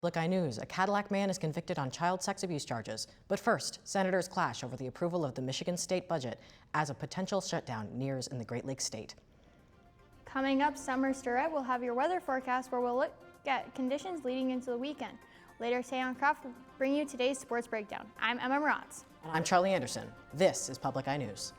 Public Eye News, a Cadillac man is convicted on child sex abuse charges. But first, senators clash over the approval of the Michigan state budget as a potential shutdown nears in the Great Lakes state. Coming up, Summer Stirrett will have your weather forecast where we'll look at conditions leading into the weekend. Later today on Craft, we'll bring you today's sports breakdown. I'm Emma Moratz. And I'm Charlie Anderson. This is Public Eye News.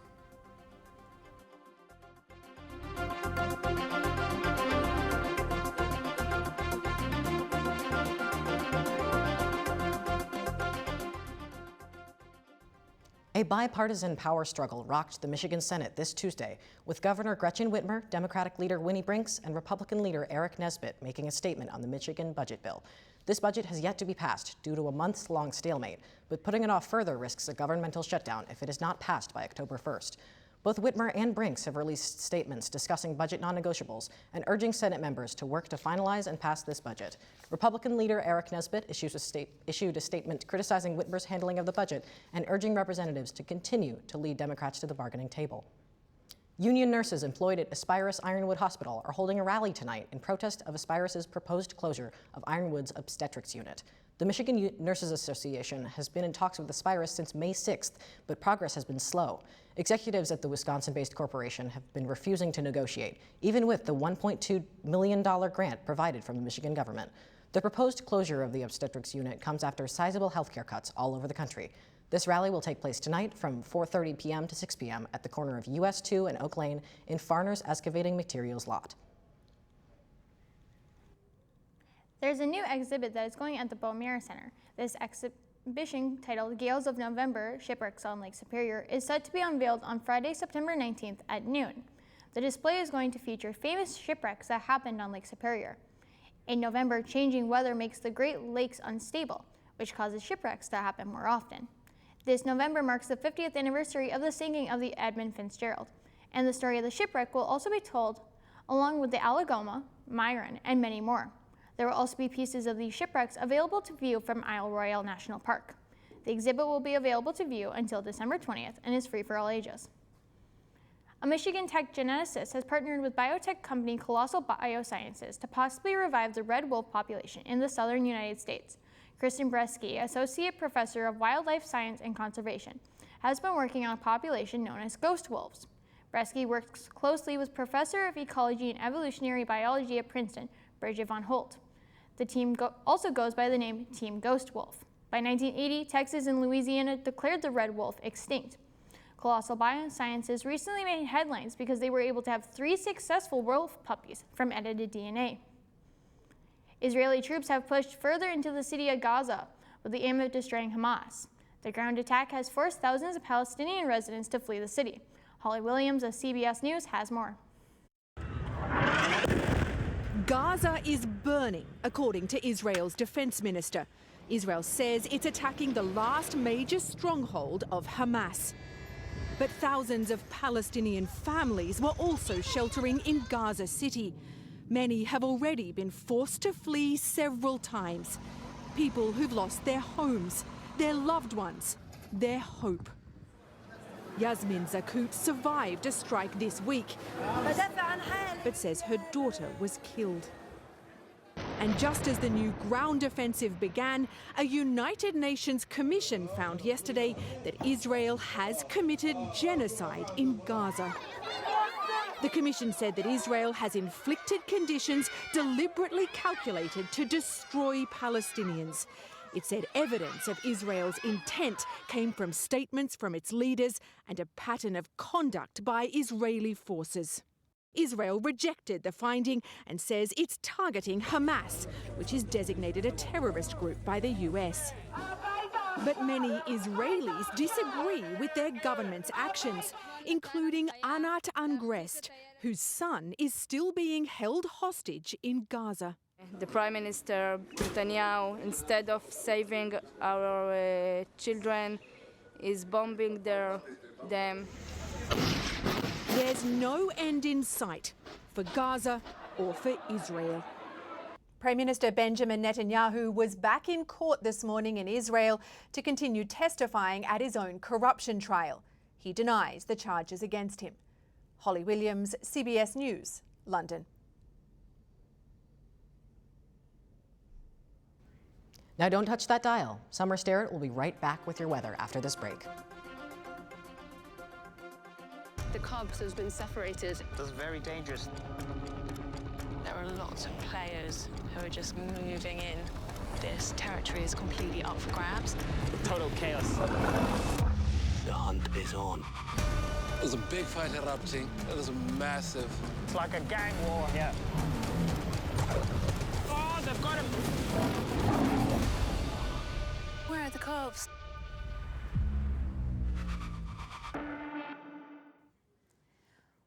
A bipartisan power struggle rocked the Michigan Senate this Tuesday, with Governor Gretchen Whitmer, Democratic leader Winnie Brinks, and Republican leader Eric Nesbitt making a statement on the Michigan budget bill. This budget has yet to be passed due to a months-long stalemate, but putting it off further risks a governmental shutdown if it is not passed by October 1st. Both Whitmer and Brinks have released statements discussing budget non-negotiables and urging Senate members to work to finalize and pass this budget. Republican leader Eric Nesbitt issued a statement criticizing Whitmer's handling of the budget and urging representatives to continue to lead Democrats to the bargaining table. Union nurses employed at Aspirus Ironwood Hospital are holding a rally tonight in protest of Aspirus's proposed closure of Ironwood's obstetrics unit. The Michigan Nurses Association has been in talks with Aspirus since May 6th, but progress has been slow. Executives at the Wisconsin-based corporation have been refusing to negotiate, even with the $1.2 million grant provided from the Michigan government. The proposed closure of the obstetrics unit comes after sizable healthcare cuts all over the country. This rally will take place tonight from 4:30 p.m. to 6 p.m. at the corner of US 2 and Oak Lane in Farner's Excavating Materials lot. There's a new exhibit that is going at the Beaumere Center. This exhibition, titled Gales of November, Shipwrecks on Lake Superior, is set to be unveiled on Friday, September 19th at noon. The display is going to feature famous shipwrecks that happened on Lake Superior. In November, changing weather makes the Great Lakes unstable, which causes shipwrecks to happen more often. This November marks the 50th anniversary of the sinking of the Edmund Fitzgerald, and the story of the shipwreck will also be told along with the Algoma, Myron, and many more. There will also be pieces of these shipwrecks available to view from Isle Royale National Park. The exhibit will be available to view until December 20th and is free for all ages. A Michigan Tech geneticist has partnered with biotech company Colossal Biosciences to possibly revive the red wolf population in the southern United States. Kristen Bresky, Associate Professor of Wildlife Science and Conservation, has been working on a population known as ghost wolves. Bresky works closely with Professor of Ecology and Evolutionary Biology at Princeton, Bridget von Holt. The team also goes by the name Team Ghost Wolf. By 1980, Texas and Louisiana declared the red wolf extinct. Colossal Biosciences recently made headlines because they were able to have 3 successful wolf puppies from edited DNA. Israeli troops have pushed further into the city of Gaza with the aim of destroying Hamas. The ground attack has forced thousands of Palestinian residents to flee the city. Holly Williams of CBS News has more. Gaza is burning, according to Israel's defense minister. Israel says it's attacking the last major stronghold of Hamas. But thousands of Palestinian families were also sheltering in Gaza City. Many have already been forced to flee several times. People who've lost their homes, their loved ones, their hope. Yasmin Zakut survived a strike this week, but says her daughter was killed. And just as the new ground offensive began, a United Nations commission found yesterday that Israel has committed genocide in Gaza. The commission said that Israel has inflicted conditions deliberately calculated to destroy Palestinians. It said evidence of Israel's intent came from statements from its leaders and a pattern of conduct by Israeli forces. Israel rejected the finding and says it's targeting Hamas, which is designated a terrorist group by the US. But many Israelis disagree with their government's actions, including Anat Angrest, whose son is still being held hostage in Gaza. The Prime Minister Netanyahu, instead of saving our children, is bombing them. There's no end in sight for Gaza or for Israel. Prime Minister Benjamin Netanyahu was back in court this morning in Israel to continue testifying at his own corruption trial. He denies the charges against him. Holly Williams, CBS News, London. Now don't touch that dial. Summer Sterrett will be right back with your weather after this break. The Cubs has been separated. That's very dangerous. There are lots of players who are just moving in. This territory is completely up for grabs. Total chaos. The hunt is on. There's a big fight erupting. There's a massive... It's like a gang war. Yeah. Oh, they've got him. Where are the Cubs?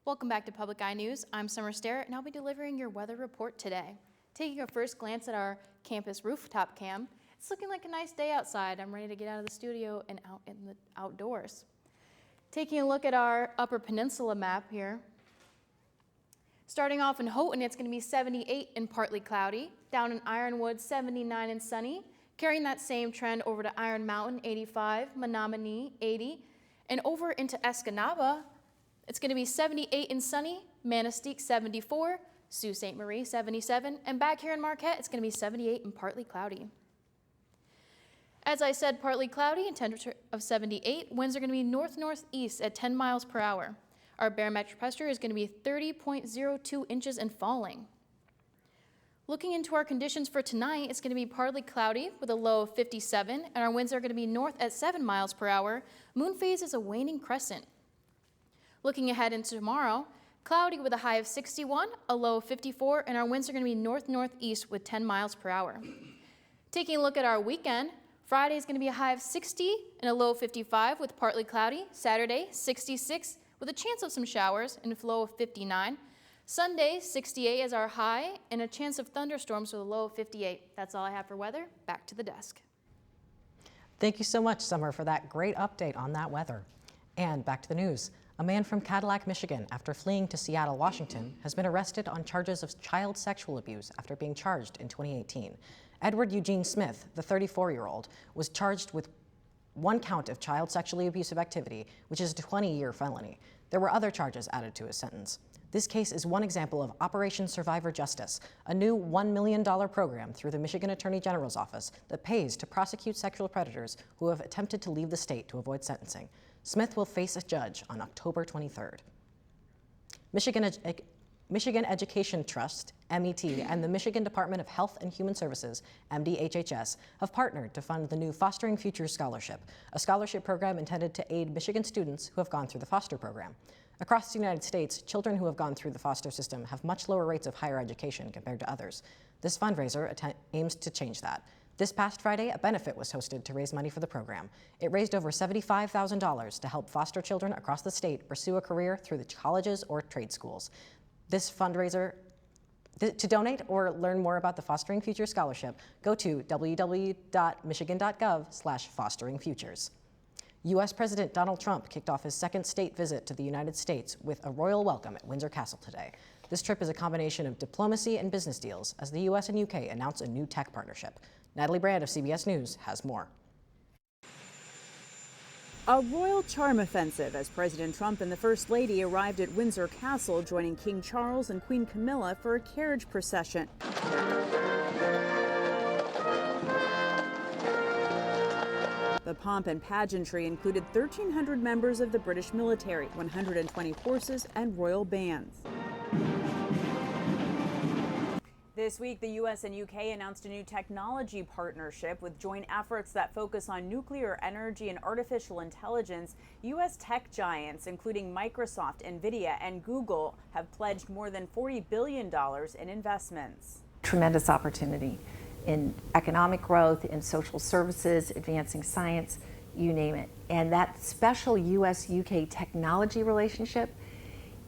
Welcome back to Public Eye News. I'm Summer Sterrett, and I'll be delivering your weather report today. Taking a first glance at our campus rooftop cam, it's looking like a nice day outside. I'm ready to get out of the studio and out in the outdoors. Taking a look at our Upper Peninsula map here. Starting off in Houghton, it's going to be 78 and partly cloudy. Down in Ironwood, 79 and sunny. Carrying that same trend over to Iron Mountain, 85, Menominee, 80. And over into Escanaba, it's going to be 78 and sunny, Manistee 74, Sault Ste. Marie 77, and back here in Marquette, it's going to be 78 and partly cloudy. As I said, partly cloudy and temperature of 78. Winds are going to be north-northeast at 10 miles per hour. Our barometric pressure is going to be 30.02 inches and falling. Looking into our conditions for tonight, it's going to be partly cloudy with a low of 57, and our winds are going to be north at 7 miles per hour. Moon phase is a waning crescent. Looking ahead into tomorrow, cloudy with a high of 61, a low of 54, and our winds are going to be north-northeast with 10 miles per hour. Taking a look at our weekend, Friday is going to be a high of 60 and a low of 55 with partly cloudy. Saturday, 66 with a chance of some showers and a low of 59. Sunday, 68 as our high and a chance of thunderstorms with a low of 58. That's all I have for weather. Back to the desk. Thank you so much, Summer, for that great update on that weather. And back to the news. A man from Cadillac, Michigan, after fleeing to Seattle, Washington, has been arrested on charges of child sexual abuse after being charged in 2018. Edward Eugene Smith, the 34-year-old, was charged with one count of child sexually abusive activity, which is a 20-year felony. There were other charges added to his sentence. This case is one example of Operation Survivor Justice, a new $1 million program through the Michigan Attorney General's office that pays to prosecute sexual predators who have attempted to leave the state to avoid sentencing. Smith will face a judge on October 23rd. Michigan Education Trust, MET, and the Michigan Department of Health and Human Services, MDHHS, have partnered to fund the new Fostering Futures Scholarship, a scholarship program intended to aid Michigan students who have gone through the foster program. Across the United States, children who have gone through the foster system have much lower rates of higher education compared to others. This fundraiser aims to change that. This past Friday, a benefit was hosted to raise money for the program. It raised over $75,000 to help foster children across the state pursue a career through the colleges or trade schools. This fundraiser, to donate or learn more about the Fostering Futures Scholarship, go to www.michigan.gov/fosteringfutures. U.S. President Donald Trump kicked off his second state visit to the United States with a royal welcome at Windsor Castle today. This trip is a combination of diplomacy and business deals as the U.S. and UK announce a new tech partnership. Natalie Brand of CBS News has more. A royal charm offensive as President Trump and the First Lady arrived at Windsor Castle, joining King Charles and Queen Camilla for a carriage procession. The pomp and pageantry included 1,300 members of the British military, 120 horses, and royal bands. This week, the U.S. and UK announced a new technology partnership with joint efforts that focus on nuclear energy and artificial intelligence. U.S. tech giants, including Microsoft, NVIDIA, and Google, have pledged more than $40 billion in investments. Tremendous opportunity in economic growth, in social services, advancing science, you name it. And that special U.S.-UK technology relationship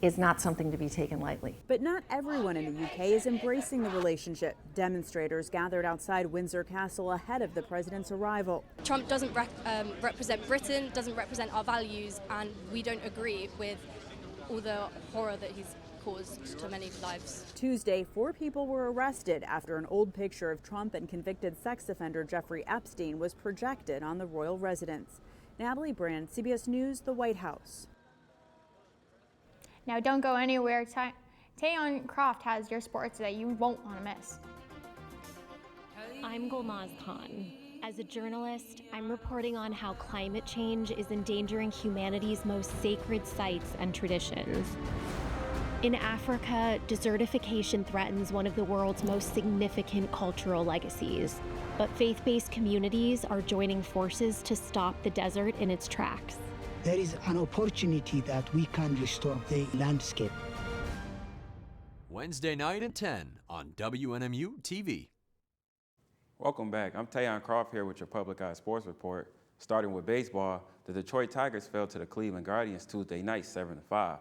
is not something to be taken lightly. But not everyone in the UK is embracing the relationship. Demonstrators gathered outside Windsor Castle ahead of the president's arrival. Trump doesn't represent Britain, doesn't represent our values, and we don't agree with all the horror that he's caused to many lives. Tuesday, 4 people were arrested after an old picture of Trump and convicted sex offender Jeffrey Epstein was projected on the royal residence. Natalie Brand, CBS News, the White House. Now don't go anywhere. Tayon Croft has your sports that you won't want to miss. I I'm Gulnaz Khan. As a journalist, I'm reporting on how climate change is endangering humanity's most sacred sites and traditions. In Africa, desertification threatens one of the world's most significant cultural legacies. But faith-based communities are joining forces to stop the desert in its tracks. There is an opportunity that we can restore the landscape. Wednesday night at 10 on WNMU TV. Welcome back. I'm Tayon Croft here with your Public Eye Sports Report. Starting with baseball, the Detroit Tigers fell to the Cleveland Guardians Tuesday night 7-5.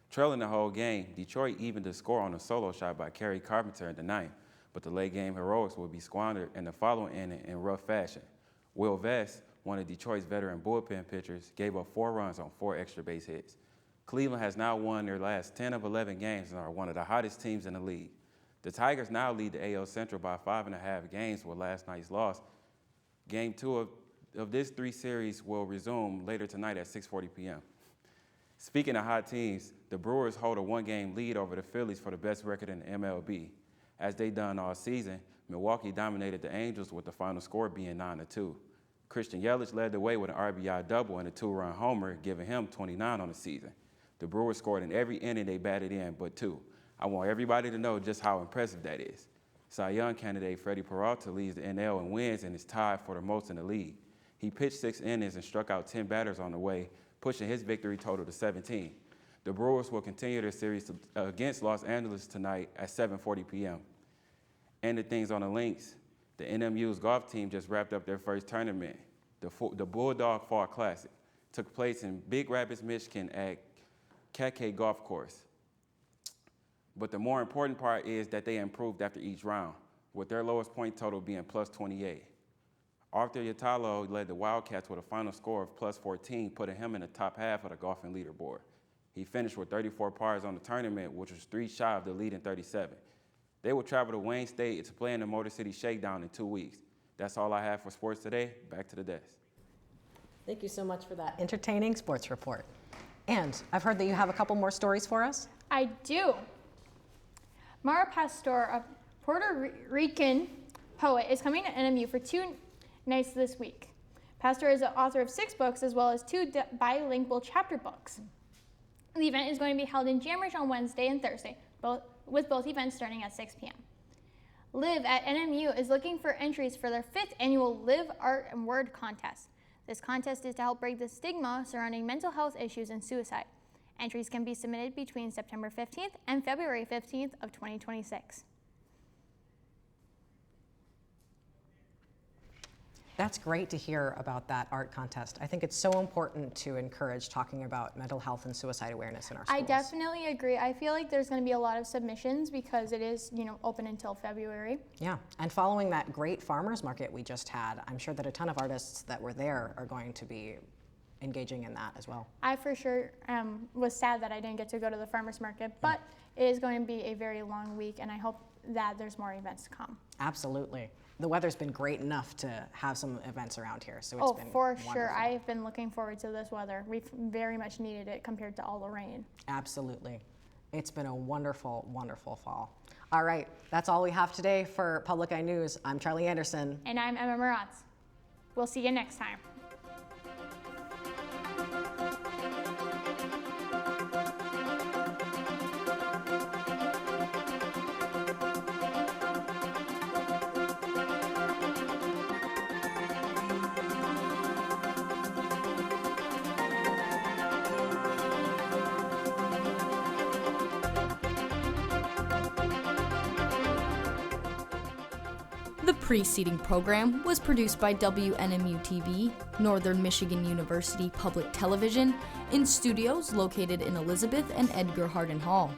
Trailing the whole game, Detroit evened the score on a solo shot by Kerry Carpenter in the ninth, but the late game heroics would be squandered in the following inning in rough fashion. Will Vest, one of Detroit's veteran bullpen pitchers, gave up 4 runs on 4 extra base hits. Cleveland has now won their last 10 of 11 games and are one of the hottest teams in the league. The Tigers now lead the AL Central by 5.5 games with last night's loss. Game 2 of this 3 series will resume later tonight at 6:40 p.m. Speaking of hot teams, the Brewers hold a 1-game lead over the Phillies for the best record in the MLB. As they done all season, Milwaukee dominated the Angels with the final score being 9-2. Christian Yelich led the way with an RBI double and a 2-run homer, giving him 29 on the season. The Brewers scored in every inning they batted in but 2. I want everybody to know just how impressive that is. Cy Young candidate Freddie Peralta leads the NL in wins and is tied for the most in the league. He pitched 6 innings and struck out 10 batters on the way, pushing his victory total to 17. The Brewers will continue their series against Los Angeles tonight at 7:40 p.m. And the things on the links, the NMU's golf team just wrapped up their first tournament. The Bulldog Fall Classic took place in Big Rapids, Michigan at Keke Golf Course. But the more important part is that they improved after each round, with their lowest point total being plus 28. Arthur Yatalo led the Wildcats with a final score of plus 14, putting him in the top half of the golfing leaderboard. He finished with 34 pars on the tournament, which was 3 shy of the leading 37. They will travel to Wayne State to play in the Motor City Shakedown in 2 weeks. That's all I have for sports today. Back to the desk. Thank you so much for that entertaining sports report. And I've heard that you have a couple more stories for us. I do. Mara Pastor, a Puerto Rican poet, is coming to NMU for 2 nights this week. Pastor is the author of 6 books as well as 2 bilingual chapter books. The event is going to be held in Jamridge on Wednesday and Thursday, with both events starting at 6 p.m. Live at NMU is looking for entries for their 5th annual Live Art and Word contest. This contest is to help break the stigma surrounding mental health issues and suicide. Entries can be submitted between September 15th and February 15th of 2026. That's great to hear about that art contest. I think it's so important to encourage talking about mental health and suicide awareness in our schools. I definitely agree. I feel like there's going to be a lot of submissions because it is, open until February. Yeah, and following that great farmers market we just had, I'm sure that a ton of artists that were there are going to be engaging in that as well. I for sure was sad that I didn't get to go to the farmers market, but it is going to be a very long week, and I hope that there's more events to come. Absolutely. The weather's been great enough to have some events around here, so it's been for sure. wonderful. I've been looking forward to this weather. We've very much needed it compared to all the rain. Absolutely. It's been a wonderful, wonderful fall. All right, that's all we have today for Public Eye News. I'm Charlie Anderson. And I'm Emma Maratz. We'll see you next time. The preceding program was produced by WNMU-TV, Northern Michigan University Public Television, in studios located in Elizabeth and Edgar Hardin Hall.